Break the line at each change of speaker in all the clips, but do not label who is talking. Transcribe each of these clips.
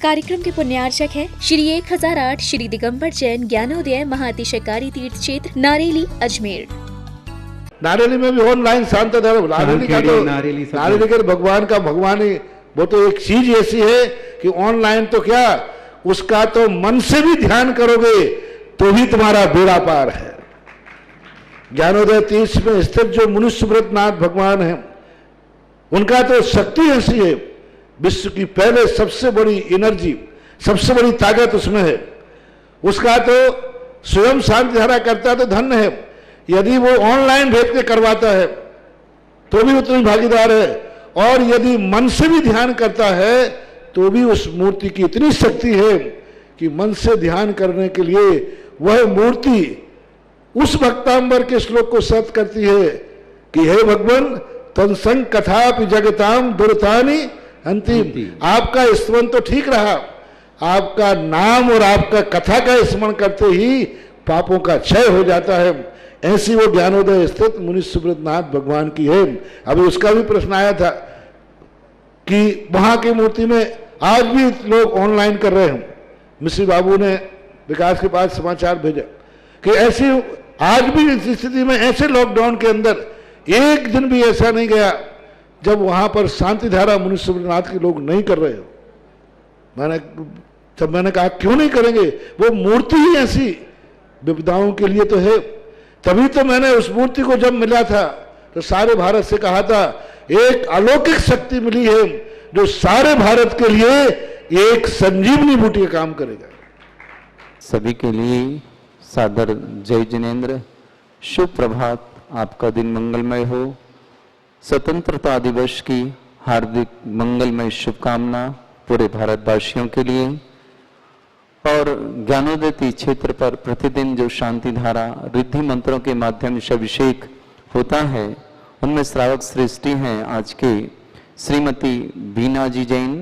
कार्यक्रम के पुण्यार्चक है श्री 1008 श्री दिगंबर जैन ज्ञानोदय महाअतिशयकारी तीर्थ क्षेत्र नारेली अजमेर।
नारेली में भी ऑनलाइन शांत धर्म, नारेली का तो नारेली के भगवान का भगवान ही, वो तो एक चीज ऐसी है कि ऑनलाइन तो क्या, उसका तो मन से भी ध्यान करोगे तो भी तुम्हारा बेड़ा पार है। ज्ञानोदय तीर्थ में स्थित जो मुनि सुब्रतनाथ भगवान है, उनका तो शक्ति ऐसी है, विश्व की पहले सबसे बड़ी एनर्जी, सबसे बड़ी ताकत उसमें है। उसका तो स्वयं शांति धारा करता तो धन्य है, यदि वो ऑनलाइन भेज के करवाता है तो भी उतनी भागीदार है, और यदि मन से भी ध्यान करता है तो भी उस मूर्ति की इतनी शक्ति है कि मन से ध्यान करने के लिए वह मूर्ति उस भक्तांबर के श्लोक को सत करती है कि हे भगवान तत्संग कथापि जगताम दुर्तानि अंतिम। आपका स्मरण तो ठीक रहा, आपका नाम और आपका कथा का स्मरण करते ही पापों का क्षय हो जाता है। ऐसी वो ज्ञानोदय स्थित मुनि सुब्रतनाथ भगवान की है। अभी उसका भी प्रश्न आया था कि वहां की मूर्ति में आज भी लोग ऑनलाइन कर रहे हैं। मिश्री बाबू ने विकास के पास समाचार भेजा कि ऐसी आज भी इस स्थिति में, ऐसे लॉकडाउन के अंदर एक दिन भी ऐसा नहीं गया जब वहां पर शांति धारा मुनि सुब्रतनाथ के लोग नहीं कर रहे हो। मैंने कहा क्यों नहीं करेंगे, वो मूर्ति ही ऐसी विपदाओं के लिए तो है। तभी तो मैंने उस मूर्ति को जब मिला था तो सारे भारत से कहा था एक अलौकिक शक्ति मिली है जो सारे भारत के लिए एक संजीवनी बूटी का काम करेगा।
सभी के लिए सादर जय जिनेन्द्र। शुभ प्रभात, आपका दिन मंगलमय हो। स्वतंत्रता दिवस की हार्दिक मंगलमय शुभकामना पूरे भारतवासियों के लिए। और ज्ञानोदय तीर्थ क्षेत्र पर प्रतिदिन जो शांति धारा रिद्धि मंत्रों के माध्यम से अभिषेक होता है, उनमें श्रावक श्रेष्ठी हैं आज के श्रीमती बीना जी जैन,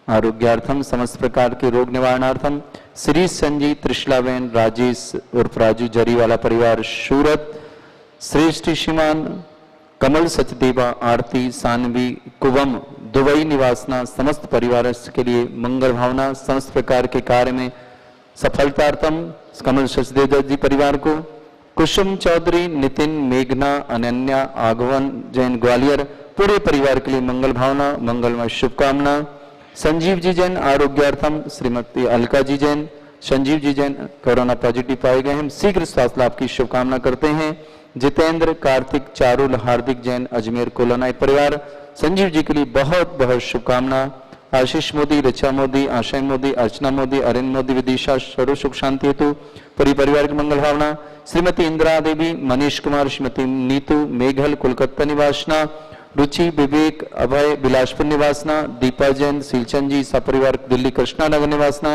आरोग्यार्थम समस्त प्रकार के रोग निवारणार्थम श्री संजीव त्रिशलाबेन राजेश उर्फ राजू जरीवाला परिवार सूरत, श्रेष्ठी श्रीमान कमल सचदेवा आरती सानवी कुवम दुबई निवासना समस्त परिवार के लिए मंगल भावना, समस्त प्रकार के कार्य में सफलतार्थम कमल सचदेवा जी परिवार को, कुसुम चौधरी नितिन मेघना अनन्या आगवन जैन ग्वालियर पूरे परिवार के लिए मंगल भावना, मंगलमय शुभकामना। संजीव जी जैन आरोग्यार्थम श्रीमती अलका जी जैन, संजीव जी जैन कोरोना पॉजिटिव पाए गए हैं, शीघ्र स्वास्थ्य लाभ की शुभकामना करते हैं। जितेंद्र कार्तिक चारुल हार्दिक जैन अजमेर कोलोनाई परिवार, संजीव जी के लिए बहुत बहुत शुभकामना। आशीष मोदी, ऋचा मोदी, आशय मोदी, अर्चना मोदी, अरिन मोदी, विदिशा सर्व सुख शांति हेतु पूरी परिवार की मंगल भावना। श्रीमती इंदिरा देवी, मनीष कुमार, श्रीमती नीतू मेघल कोलकाता निवासना, रुचि विवेक अभय बिलासपुर निवासना, दीपा जैन सीलचंद जी सपरिवार दिल्ली कृष्णा नगर निवासना।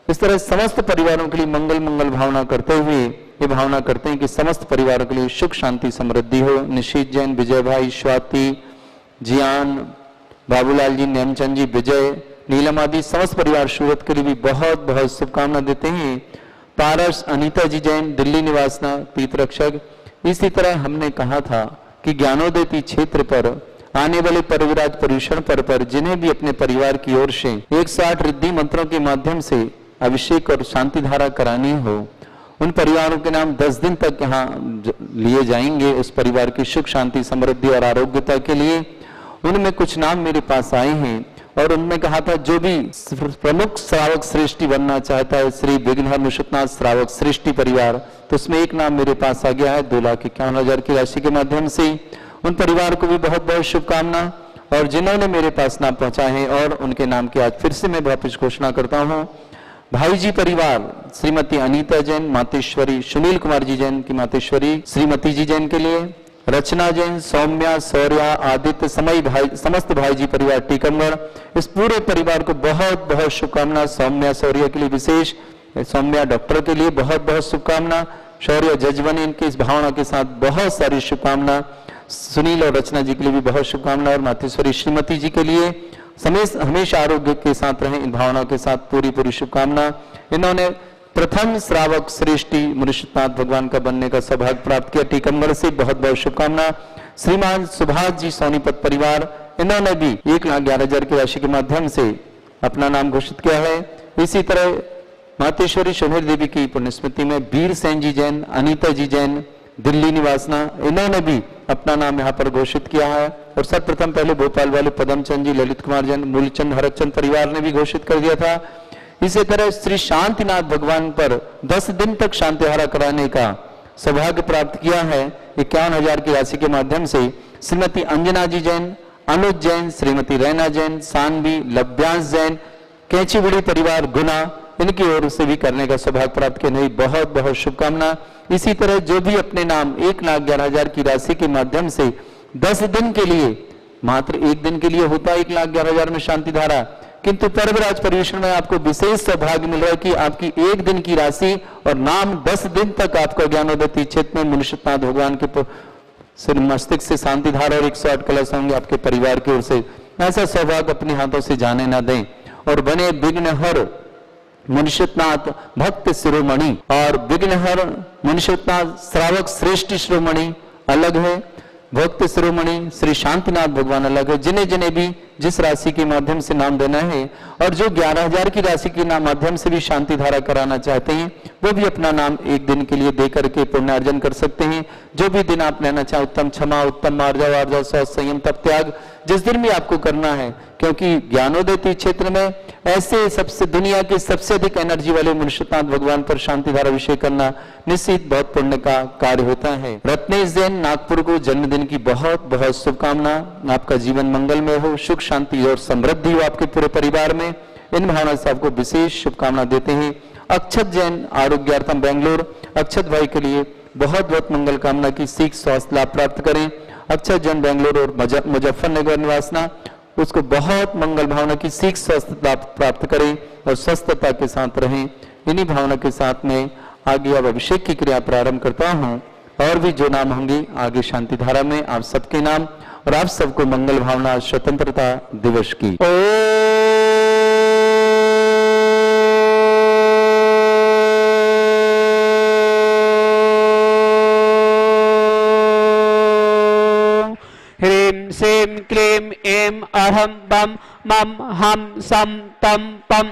इस तरह समस्त परिवारों के लिए मंगल भावना करते हुए ये भावना करते हैं कि समस्त परिवारों के लिए सुख शांति समृद्धि हो। निशित जैन, विजय भाई, स्वाति, जियान, बाबूलाल जी, नेमचंद जी, विजय, नीलम आदि समस्त परिवार सूरत के लिए भी बहुत बहुत शुभकामना देते हैं। पारस, अनीता जी जैन दिल्ली निवासना पीतरक्षक। इसी तरह हमने कहा था कि ज्ञानोदय तीर्थ क्षेत्र पर आने वाले परिविराज पर्यूषण पर जिन्हें भी अपने परिवार की ओर से 108 रिद्धि मंत्रों के माध्यम से अभिषेक और शांति धारा करानी हो, उन परिवारों के नाम 10 दिन तक यहाँ लिए जाएंगे उस परिवार की सुख शांति समृद्धि और आरोग्यता के लिए। उनमें कुछ नाम मेरे पास आए हैं और उनमें कहा था जो भी प्रमुख श्रावक श्रेष्ठी बनना चाहता है श्री विघ्नहर मुशुकनाथ श्रावक श्रेष्ठी परिवार, तो उसमें एक नाम मेरे पास आ गया है 2,51,000 की राशि के माध्यम से। उन परिवार को भी बहुत बहुत शुभकामना। और जिन्होंने मेरे पास नाम पहुंचाए हैं और उनके नाम की आज फिर से मैं वापस घोषणा करता हूँ। भाई जी परिवार, श्रीमती अनीता जैन मातेश्वरी, सुनील कुमार जी जैन की मातेश्वरी श्रीमती जी जैन के लिए, रचना जैन, सौम्या, शौर्या, आदित्य, समय भाई, समस्त भाई जी परिवार टीकमगढ़, इस पूरे परिवार को बहुत बहुत शुभकामना। सौम्या शौर्य के लिए विशेष, सौम्या डॉक्टर के लिए बहुत बहुत शुभकामना। शौर्य जज बने, इनके इस भावना के साथ बहुत सारी शुभकामना। सुनील और रचना जी के लिए भी बहुत शुभकामना। और मातेश्वरी श्रीमती जी के लिए हमेशा आरोग्य के साथ रहे, इन भावना के साथ पूरी पूरी शुभकामना। इन्होंने प्रथम श्रावक श्रेष्ठी मुनिषनाथ भगवान का बनने का सौभाग्य प्राप्त किया, टीकमगढ़ से बहुत बहुत शुभकामना। श्रीमान सुभाष जी सोनीपत परिवार, इन्होंने भी 1,11,000 की राशि के माध्यम से अपना नाम घोषित किया है। इसी तरह मातेश्वरी शोभेर देवी की पुण्यस्मृति में वीर सेन जी जैन, अनीता जी जैन, दिल्ली निवासना, इन्होंने भी अपना नाम यहाँ पर घोषित किया है। और सर्वप्रथम पहले भोपाल वाले पदमचंद जी, ललित कुमार जैन, मूलचंद हरचंद परिवार ने भी घोषित कर दिया था। इसी तरह श्री शांतिनाथ भगवान पर 10 दिन तक शांतिहारा कराने का सौभाग्य प्राप्त किया है। 51,000 की राशि के माध्यम से श्रीमती अंजना जी जैन, अनुज जैन, श्रीमती रैना जैन, सानवी, लभ्यांश जैन, कैंचीबुड़ी परिवार गुना, इनकी ओर से भी करने का सौभाग्य प्राप्त किया। नहीं, बहुत बहुत शुभकामना। इसी तरह जो भी अपने नाम 1,11,000 की राशि के माध्यम से 10 दिन के लिए, मात्र एक दिन के लिए होता है 1,11,000 में शांति धारा, किंतु पर्वराज परिवेशन में आपको विशेष सौभाग्य मिल रहा है कि आपकी एक दिन की राशि और नाम 10 दिन तक आपका ज्ञानोदय क्षेत्र में मुनिषतनाथ भगवान के सिर मस्तिष्क से शांति धारा और 108 कलश होंगे आपके परिवार की ओर से। ऐसा सौभाग्य अपने हाथों से जाने ना दें और बने विघ्नहर मुनिषतनाथ भक्त शिरोमणि और विघ्नहर मुनिषतनाथ श्रावक श्रेष्ठ शिरोमणि अलग है, भक्त शिरोमणि श्री शांतिनाथ भगवान अलग है। जिन्हें जिन्हें भी जिस राशि के माध्यम से नाम देना है और जो 11,000 की राशि के माध्यम से भी शांति धारा कराना चाहते हैं, वो भी अपना नाम एक दिन के लिए दे करके पुण्य अर्जन कर सकते हैं। जो भी दिन आप लेना चाहे, उत्तम क्षमा, उत्तम मार्जा वार्जा, शौच, संयम, तप त्याग, जिस दिन भी आपको करना है, क्योंकि ज्ञानोदय क्षेत्र में ऐसे सबसे दुनिया के सबसे अधिक एनर्जी वाले मुनिषतनाथ भगवान पर शांति धारा अभिषेक करना निश्चित बहुत पुण्य का कार्य होता है। रत्नेश जैन, नागपुर को जन्मदिन की बहुत बहुत शुभकामना। आपका जीवन मंगलमय हो, सुख शांति और समृद्धि हो आपके पूरे परिवार में। इन भावना से आपको विशेष शुभकामना देते हैं। अक्षत जैन, आरोग्यार्थम बेंगलोर, अक्षत भाई के लिए बहुत बहुत मंगल कामना की सीख स्वास्थ्य लाभ प्राप्त करें। अक्षत जैन बेंगलोर और मुजफ्फरनगर निवासना, उसको बहुत मंगल भावना की सीख स्वस्थ लाभ प्राप्त करें और स्वस्थता के साथ रहें। इन्हीं भावना के साथ में आगे अब अभिषेक की क्रिया प्रारंभ करता हूं। और भी जो नाम होंगे आगे शांति धारा में आप सबके नाम और आप सबको मंगल भावना स्वतंत्रता दिवस की।
ह्रीं श्रीं क्लीं ऐं अहं बम मम हम सम तम पम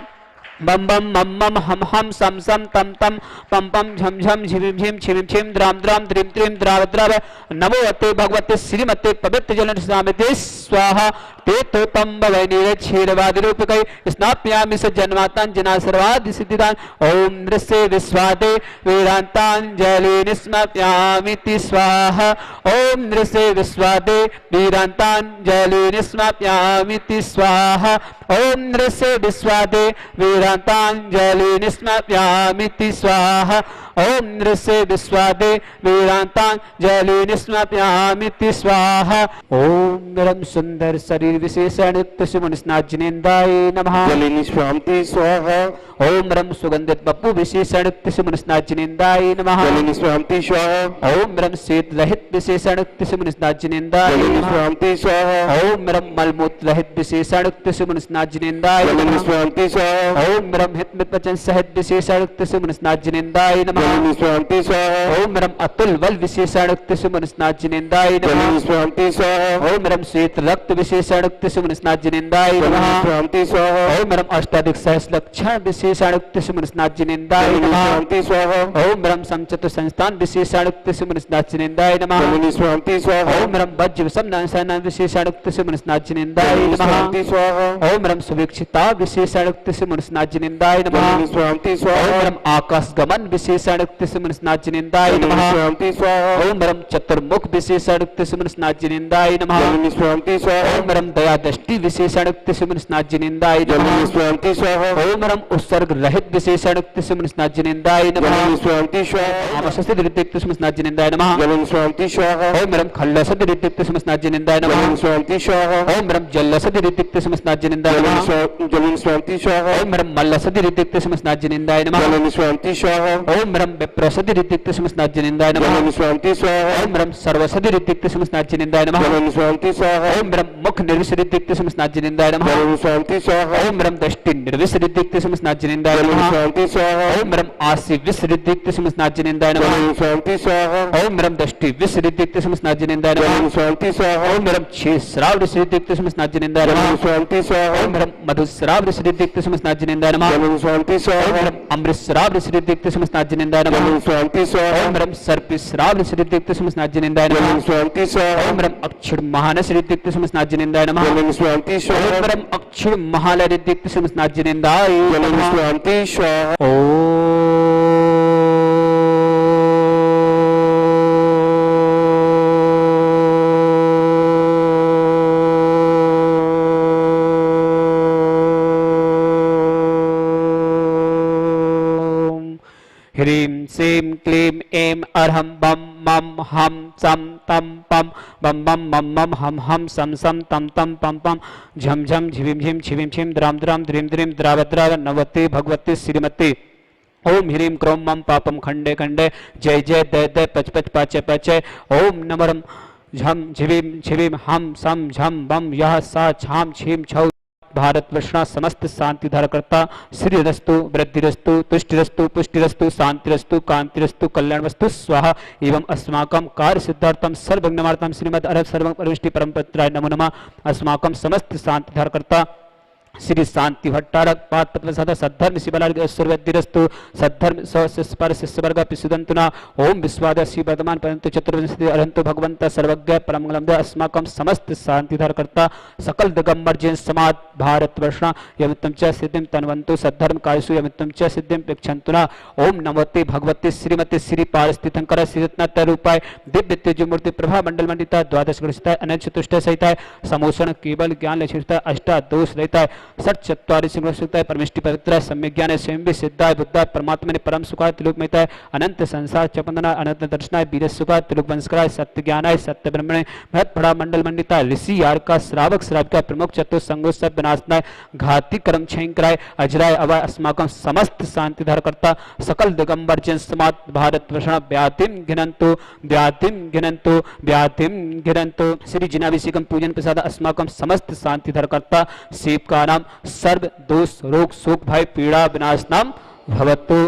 बम बम मम मम हम हम सम सम तम तम पम पम झम झम झिम झिम छिम छिम द्राम द्राम द्रीम द्रीम द्राव द्राव। नमो अते भगवते श्रीमते पवित्र जल स्वामिते स्वाहा। ते तो तम भवनीर क्षीरवादी रूपकै स्नाप्यामि स जन्मातां जना सर्वादि सिद्धिदान। ओम नृस्य विश्वादे वीरांतांजलि निस्माप्यामि स्वाहा। ओम नृस्य विश्वादे वीरांतांजलि निस्माप्यामि स्वाहा। ओम नृस्य विश्वादे वीरांतांजलि निस्माप्यामि स्वाहा। ओम नृस्य विश्वादे वीरांतांजलि निस्माप्यामि स्वाहा। ओम नरम सुंदर शरीर विशेषण मुनिस्नाजिनेन्द्राय नमः।
जलिनिष्पामि स्वाहा।
ओम रम सुगंधित बप्पु विशेषण मुनिस्नाजिनेन्द्राय नमः।
जलिनिष्पामि स्वाहा।
ओम रम शीत रहित विशेषण मुनिस्नाजिनेन्द्राय नमः।
जलिनिष्पामि स्वाहा।
ओम रम मलमूत्र रहित विशेषण मुनिस्नाजिनेन्द्राय नमः।
जलिनिष्पामि स्वाहा।
ओम रम हित मित वचन सहित विशेषण मुनिस्नाजिनेन्द्राय नमः।
जलिनिष्पामि स्वाहा।
ओम रम अतुल बल विशेषण मुनिस्नाजिनेन्द्राय नमः।
जलिनिष्पामि स्वाहा।
ओम रम श्वेत रक्त विशेषण मुनिस्नाजिनेन्द्राय नमः।
जलिनिष्पामि स्वाहा।
ओम रम अष्टाधिक सहस्र लक्षण विशेषण मुनिस्नाजिनेन्द्राय नमः।
जलिनिष्पामि स्वाहा।
ओम रम समचतु संस्थान विशेषण मुनिस्नाजिनेन्द्राय नमः।
जलिनिष्पामि स्वाहा।
ओम रम वज्र समनासन विशेषण मुनिस्नाजिनेन्द्राय नमः।
जलिनिष्पामि स्वाहा।
ओम रम सुवीक्षिता विशेषण मुनिस्नाजिनेन्द्राय नमः।
जलिनिष्पामि स्वाहा।
ओम रम आकाश गमन विशेषण मुनिस्नाजिनेन्द्राय नमः।
जलिनिष्पामि स्वाहा।
ओम रम चतुर्मुख विशेषण मुनिस्नाजिनेन्द्राय नमः।
जलिनिष्पामि स्वाहा।
ओम रम दया दृष्टि विशेषण मुनिस्नाजिनेन्द्राय नमः।
जलिनिष्पामि स्वाहा।
ओम रम उत्सर्ग रहित विशेषण मुनिस्नाजिनेन्द्राय नमः।
जलिनिष्पामि स्वाहा।
आमसस्ति ऋतिक मुनिस्नाजिनेन्द्राय नमः।
जलिनिष्पामि स्वाहा।
ओम रम खल्लसति ऋतिक मुनिस्नाजिनेन्द्राय नमः।
जलिनिष्पामि स्वाहा।
ओम रम जल्लसति ऋतिक मुनिस्नाजिनेन्द्राय नमः।
जलिनिष्पामि स्वाहा।
ओम रम मल्लसति ऋतिक मुनिस्नाजिनेन्द्राय नमः।
जलिनिष्पामि स्वाहा।
ओम रम विप्रसति ऋतिक मुनिस्नाजिनेन्द्राय नमः।
जलिनिष्पामि स्वाहा।
ओम रम सर्वसति ऋतिक मुनिस्नाजिनेन्द्राय नमः।
जलिनिष्पामि स्वाहा।
ओम रम मुख निर्विष ऋतिक मुनिस्नाजिनेन्द्राय नमः।
जलिनिष्पामि स्वाहा।
ओम रम दृष्टि निर्विष ऋतिक मुनिस्नाजिनेन्द्राय स्नाज्जनेन्द्राय
ओम
नमः
शांति स्वाहा
ओम रम आसि विसृदिक्त स्नाज्जनेन्द्राय नमः
ओम शांति स्वाहा
ओम रम दष्टि विसृदिक्त स्नाज्जनेन्द्राय नमः
ओम शांति स्वाहा
ओम रम क्षेश्राव विसृदिक्त स्नाज्जनेन्द्राय
ओम
नमः
शांति स्वाहा
ओम रम मधुस्राव विसृदिक्त स्नाज्जनेन्द्राय नमः
ओम शांति स्वाहा
ओम रम अमृतस्राव विसृदिक्त स्नाज्जनेन्द्राय नमः
ओम शांति स्वाहा
ओम रम सर्पिस्राव विसृदिक्त स्नाज्जनेन्द्राय नमः
ओम शांति स्वाहा
ओम रम अक्षर महानसृदिक्त स्नाज्जनेन्द्राय नमः
ओम शांति स्वाहा
ओम रम अक्षर महालरिदिक्त स्नाज्जनेन्द्राय
ओम
नमः
शांति स्वाहा
ह्रीं श्रीं क्लीं ऐं अर्हं बम मम हम सम तम पम बम बम मम मम हम हम सम सम तम तम पम पम झम झम झिविम झिम छिविम छिम द्राम द्राम द्रीम द्रीम द्रावद्राव नवते भगवती श्रीमती ओम ह्रीं क्रों मम पापम खंडे खंडे जय जय दय दय पच पच पाचे पाचे ओम नमरम झम झिविम छिविम हम सम झम बम यह सा छाम छीम छौ भारत वर्षा समस्त शांति धारकर्ता श्री रस्तु वृद्धिरस्तु तुष्टिरस्तु पुष्टिरस्तु शांतिरस्तु कांतिरस्तु कल्याणवस्तु स्वाहा एवं अस्माकं कार्य सिद्धार्थम सर्वज्ञमार्थम श्रीमद् अरब सर्वं परमेष्टि परमपत्राय नमो नमः अस्माकं समस्त शांति धारकर्ता श्री शांति भट्टारक पाद पद्मसदा सद्धर्म शिवलाल सर्वद्धिरस्तु सद्धर्म सस्पर शिष्यवर्ग पिसुदंतुना ओम विश्वाद श्री वर्तमान परंतु चतुर्विंशति अरहंतो भगवंत सर्वज्ञ परमंगलम दे अस्माकं समस्त शांतिधारकर्ता सकल दिगंबर जैन समाज भारत वर्षा यमित्तम च सिद्धिं तन्वन्तु सद्धर्म कायसु यमित्तम च सिद्धिं पिक्षन्तुना ओम नमोते भगवते श्रीमती श्री पारस्थितंकर श्रीरत्नात्य रूपाय दिव्य तेज मूर्ति प्रभा मंडल मंडिता द्वादश ग्रसिता अनंत चतुष्ट सहिता समोषण केवल ज्ञान लक्ष्यता अष्टादोष रहिता सठ चत्वारी सिंह परमेष्टि पवित्र सम्यक ज्ञान स्वयं भी सिद्धाय बुद्धाय परमात्मा ने परम सुखाय त्रिलोक में अनंत संसार चपंदना अनंत दर्शनाय वीर सुखाय त्रिलोक वंशकराय सत्य ज्ञानाय सत्य ब्रह्मणे महत बड़ा मंडल मंडिता ऋषि यार का श्रावक श्राविका प्रमुख चतुर संगो सब विनाशनाय घाती कर्म क्षयंकराय अजराय अवय अस्माकं समस्त शांति धारकर्ता सकल दिगंबर जन समाज भारत वर्षण व्याधिम घिनंतु व्याधिम घिनंतु व्याधिम घिनंतु श्री जिनाभिषेकम पूजन प्रसाद अस्माकं समस्त शांति धारकर्ता शिव का नाम सर्व दोष रोग शोक भय पीड़ा विनाशनाम भवतु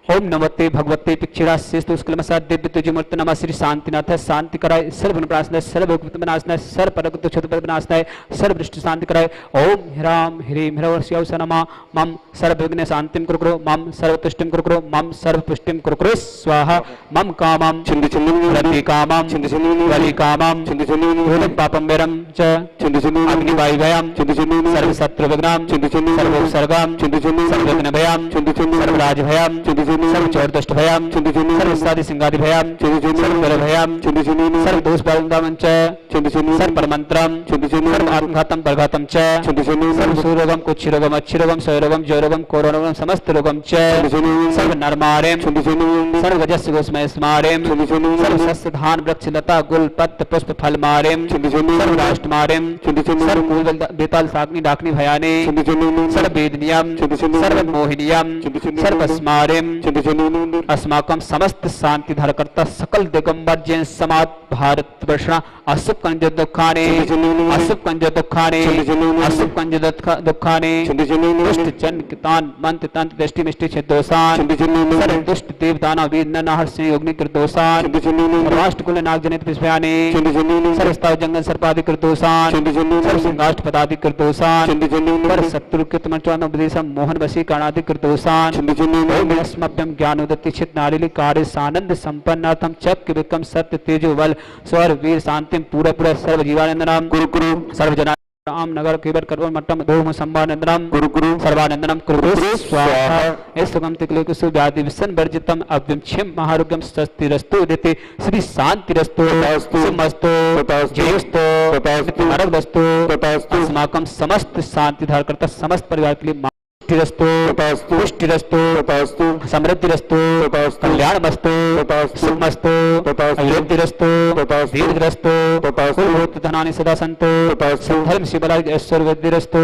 ओम नमते भगवते पिक्षिणा शेषुष्कलमसा दिव्य तुजमूर्त नमः श्री शांतिनाथ शांति कराय सर्व विनाशनाय सर्व विनाशनाय सर्व परगत क्षत्र विनाशनाय सर्व दृष्टि शांति कराय ओम ह्राम ह्रीं ह्रवर्ष्यौस नमः मम सर्व विघ्न शांतिं कुरु मम सर्व तुष्टिं कुरु मम सर्व पुष्टिं कुरु स्वाहा मम कामं
चिंदी चिंदी
रति कामं
चिंदी चिंदी
बलि कामं
चिंदी चिंदी
पापं वेरं च
चिंदी चिंदी
अग्निवायुभयं
चिंदी चिंदी
सर्व शत्रु विघ्नां
चिंदी चिंदी
सर्वोपसर्गां
चिंदी चिंदी
सर्व विघ्न भयं
चिंदी चिंदी
सर्व राजभयं
चिंदी चिंदी
सर्व चौर्दष्ट भयं
चिंदी चिंदी
सर्व साधि सिंगादि भयं
चिंदी चिंदी
सर्व बल भयं
चिंदी चिंदी
सर्व दोष बलंदामं च
चिंदी चिंदी
सर्व परमंत्रं
चिंदी चिंदी
सर्व आत्मघातं परघातं च
चिंदी चिंदी
सर्व सुरोगम कुच्छिरोगम अच्छिरोगम क्षयरोगम जयरोगम कोरोनारोगम समस्त रोगम च सर्व नरमारेम
चिंदी चिंदी
सर्व गजस्य गोस्मय स्मारेम
चिंदी चिंदी
सर्व सस्य धान वृक्ष लता गुल पत्र पुष्प फल मारेम
चिंदी चिंदी
सर्व राष्ट्र मारेम
चिंदी चिंदी
सर्व मूल बेताल साग्नि डाकनी भयाने
चिंदी चिंदी
सर्व वेदनियम
चिंदी चिंदी
सर्व मोहिनियम
चिंदी चिंदी
सर्व स्मारेम
चिंदी चिंदी
अस्माकं समस्त शांति धारकर्ता सकल दिगंबर जैन समाज भारत वर्षणा अशुभ कंज दुखाने अशुभ कंज दुखाने अशुभ कंज दुखाने दुष्ट जन कितान मंत्र तंत्र दृष्टि मिष्टि छेदोषान सर्व दुष्ट देवदाना वीर नरनाहर से योगनि कृतोषान राष्ट्र कुल नाग जनित विस्मयाने सर्व स्ताव जंगल सर्पादि कृतोषान सर्व संगाष्ट पदादि कृतोषान पर शत्रु कृतमंचवान उपदेशम मोहन वशी कर्णादि कृतोषान ओम अस्मभ्यम ज्ञानोदति चित नारिली कार्य सानंद संपन्नाथम चक्र विक्रम सत्य तेजो बल स्वर वीर शांतिम पूरा पूरा सर्व जीवानंदनम गुरु गुरु सर्वजना राम नगर केवल कर्म मट्टम धूम संभानंदनम गुरु गुरु सर्वानंदनम कुरु स्वाहा इस सुगम तिकले कुसु व्याधि विसन वर्जितम अव्यम क्षम महारोग्यम स्वस्तिरस्तु देते श्री शांतिरस्तु सिमस्तु जयस्तु आरोग्यस्तु अस्माकं समस्त शांति धारकर्ता समस्त परिवार के लिए पुष्टिरस्तु समृद्धिरस्तु कल्याणमस्तु सुखमस्तु अभिवृद्धिरस्तु दीर्घरस्तु कुलभूत धनानि सदा सन्तु धर्म शिवलाय ऐश्वर्यवृद्धिरस्तु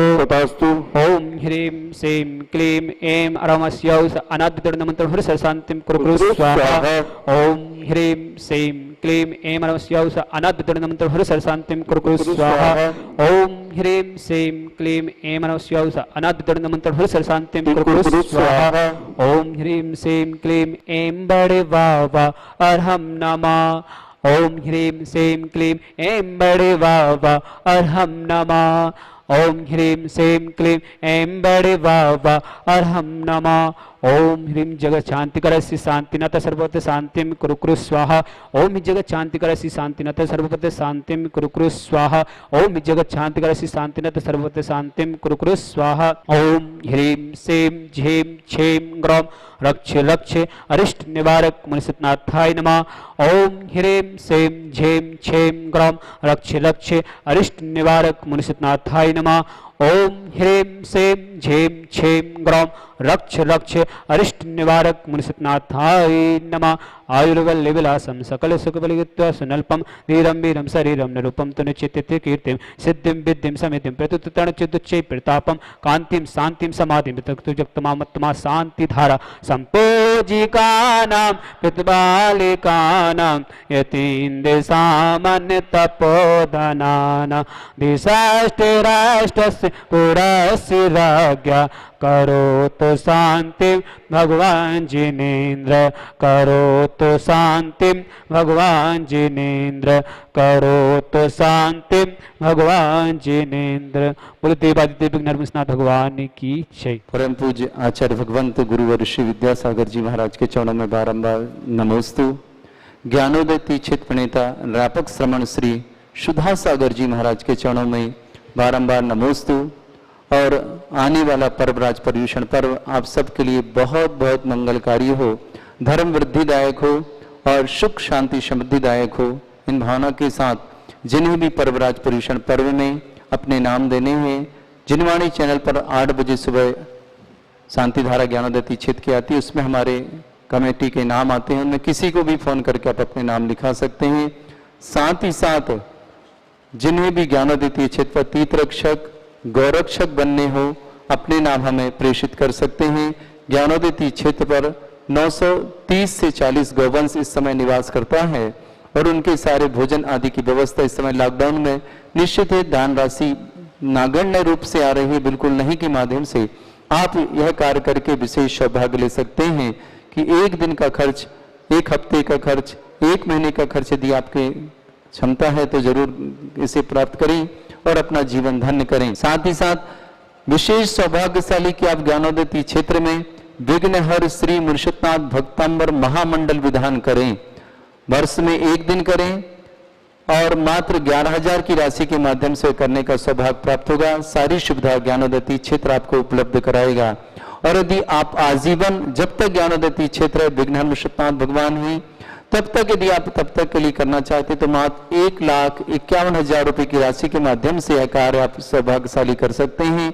ओम ह्रीं श्रीं क्लीं ऐं अरमस्यौ अनाद्यतर्णमन्त्रं हृ शान्तिं कुरु स्वाहा ओम ह्रीं श्रीं क्लीं ऐं अरमस्यौस अनाद्यतुर्नमन्त्र हर शान्तिं कुरु स्वाहा ओम ह्रीं श्रीं क्लीं ऐं अरमस्यौस अनाद्यतुर्नमन्त्र हर शान्तिं कुरु स्वाहा ओम ह्रीं श्रीं क्लीं ऐं बड़े वावा अरहं नमः ओम ह्रीं श्रीं क्लीं ऐं बड़े वावा अरहं नमः ओम ह्रीं श्रीं क्लीं ऐं बड़े वावा अरहं नमः ओम ह्रीं जगत शांतिकरस्य शांतिनाथ सर्वत्र शांतिं कुरु स्वाहा ओम जगत शांतिकरस्य शांतिनाथ सर्वत्र शांतिं कुरु स्वाहा ओम जगत शांतिकरस्य शांतिनाथ सर्वत्र शांतिं कुरु स्वाहा ओम ह्रीं श्रीं झीं छीं ग्रौं रक्ष लक्ष अरिष्ट निवारक मुनिसतनाथाय नमः ओम ह्रीं श्रीं झीं छीं ग्रौं रक्ष लक्ष अरिष्ट निवारक मुनिसतनाथाय नमः ओम ह्रीं श्रीं झीं छीं ग्रौं रक्ष लक्ष अरिष्ट निवारक मुनिसतनाथाय नमः आयुर्वल्लविलासं सकल सुखबलित्वा सुनल्पं वीरं वीरं शरीरं निरूपं तनुचित्ते कीर्तिं सिद्धिं विद्धिं समितिं प्रतुतरणचिदुच्चै प्रतापं कान्तिं शान्तिं समाधिं तक्तुजक्तमामत्तमा शान्तिधारा सम्पोजिकानां पितृबालिकानां यतीन्द्रसामान्यतपोधनानां दिशाष्टराष्ट्रस्य पुरस्य राज्ञा करोतु शान्तिं भगवान् जिनेन्द्र करोतु शान्तिं भगवान् जिनेन्द्र करोतु शान्तिं भगवान् जिनेन्द्र। बोलो देवादिदेव विघ्नहरनाथ भगवान की जय।
परम पूज्य आचार्य भगवंत गुरुवर श्री विद्यासागर जी महाराज के चरणों में बारंबार नमोस्तु। ज्ञानोदय तीक्षित प्रणेता व्यापक श्रमण श्री सुधा सागर जी महाराज के चरणों में बारंबार नमोस्तु। और आने वाला पर्वराज पर्यूषण पर्व आप सबके लिए बहुत बहुत मंगलकारी हो, धर्म वृद्धिदायक हो और सुख शांति समृद्धिदायक हो। इन भावना के साथ जिन्हें भी पर्वराज पर्यूषण पर्व में अपने नाम देने हैं, जिनवाणी चैनल पर 8 बजे सुबह शांतिधारा ज्ञानोदय तीक्षित की आती है, उसमें हमारे कमेटी के नाम आते हैं। उनमें किसी को भी फोन करके आप अपने नाम लिखा सकते हैं। साथ ही साथ जिन्हें भी ज्ञानोदय तीक्षित पर तीर्थरक्षक गौरक्षक बनने हो, अपने नाम हमें प्रेषित कर सकते हैं। ज्ञानोदय क्षेत्र पर 930 से 40 गौवंश इस समय निवास करता है और उनके सारे भोजन आदि की व्यवस्था इस समय लॉकडाउन में निश्चित है। दान राशि नागण्य रूप से आ रही है, बिल्कुल नहीं के माध्यम से आप यह कार्य करके विशेष सौभाग्य ले सकते हैं कि एक दिन का खर्च, एक हफ्ते का खर्च, एक महीने का खर्च यदि आपके क्षमता है तो जरूर इसे प्राप्त करें और अपना जीवन धन्य करें। साथ ही साथ विशेष सौभाग्यशाली कि आप ज्ञानोदय क्षेत्र में विघ्नहर श्री मुर्शिदनाथ भक्तांबर महामंडल विधान करें। वर्ष में एक दिन करें और मात्र 11,000 की राशि के माध्यम से करने का सौभाग्य प्राप्त होगा। सारी सुविधा ज्ञानोदय क्षेत्र आपको उपलब्ध कराएगा। और यदि आप आजीवन जब तक ज्ञानोदय क्षेत्र विघ्नहर मुर्शिदनाथ भगवान ही तब तक यदि आप तब तक के लिए करना चाहते तो मात्र 1,51,000 रुपए की राशि के माध्यम से यह कार्य आप सौभाग्यशाली कर सकते हैं।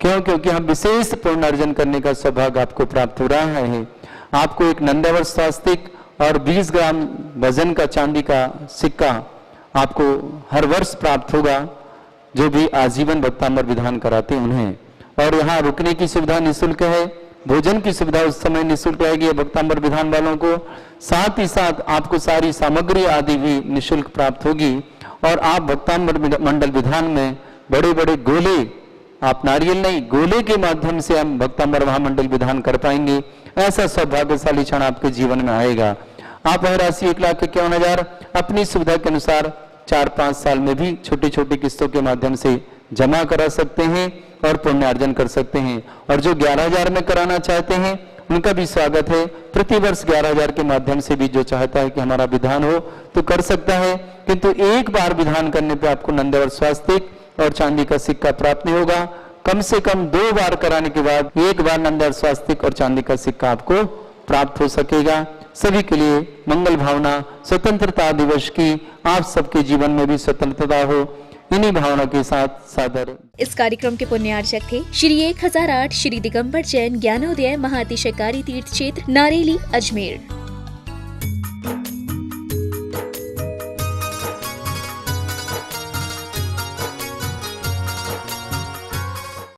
क्यों? क्योंकि हम विशेष पुण्य अर्जन करने का सौभाग्य आपको प्राप्त हो रहा है। आपको एक नंदावर स्वास्तिक और 20 ग्राम वजन का चांदी का सिक्का आपको हर वर्ष प्राप्त होगा, जो भी आजीवन भक्तांबर विधान कराते उन्हें। और यहाँ रुकने की सुविधा निःशुल्क है, भोजन की सुविधा उस समय निःशुल्क रहेगी भक्तांबर विधान वालों को। साथ ही साथ आपको सारी सामग्री आदि भी निःशुल्क प्राप्त होगी। और आप भक्तांबर मंडल विधान में बड़े बड़े गोले, आप नारियल नहीं गोले के माध्यम से हम भक्तांबर महामंडल विधान कर पाएंगे। ऐसा सौभाग्यशाली क्षण आपके जीवन में आएगा। आप वह राशि 1,51,000 अपनी सुविधा के अनुसार 4-5 साल में भी छोटी छोटी किस्तों के माध्यम से जमा करा सकते हैं और पुण्य अर्जन कर सकते हैं। और जो 11,000 में कराना चाहते हैं उनका भी स्वागत है। प्रतिवर्ष 11,000 के माध्यम से भी जो चाहता है कि हमारा विधान हो तो कर सकता है, किंतु एक बार विधान करने पे आपको नंदावर स्वास्तिक और चांदी का सिक्का प्राप्त नहीं होगा। कम से कम 2 बार कराने के बाद एक बार नंदावर स्वास्तिक और चांदी का सिक्का आपको प्राप्त हो सकेगा। सभी के लिए मंगल भावना, स्वतंत्रता दिवस की आप सबके जीवन में भी स्वतंत्रता हो, इन्हीं भावना के साथ सादर।
इस कार्यक्रम के पुण्यार्चक थे श्री 1008 श्री दिगंबर जैन ज्ञानोदय महाअतिशयकारी तीर्थ क्षेत्र नारेली अजमेर।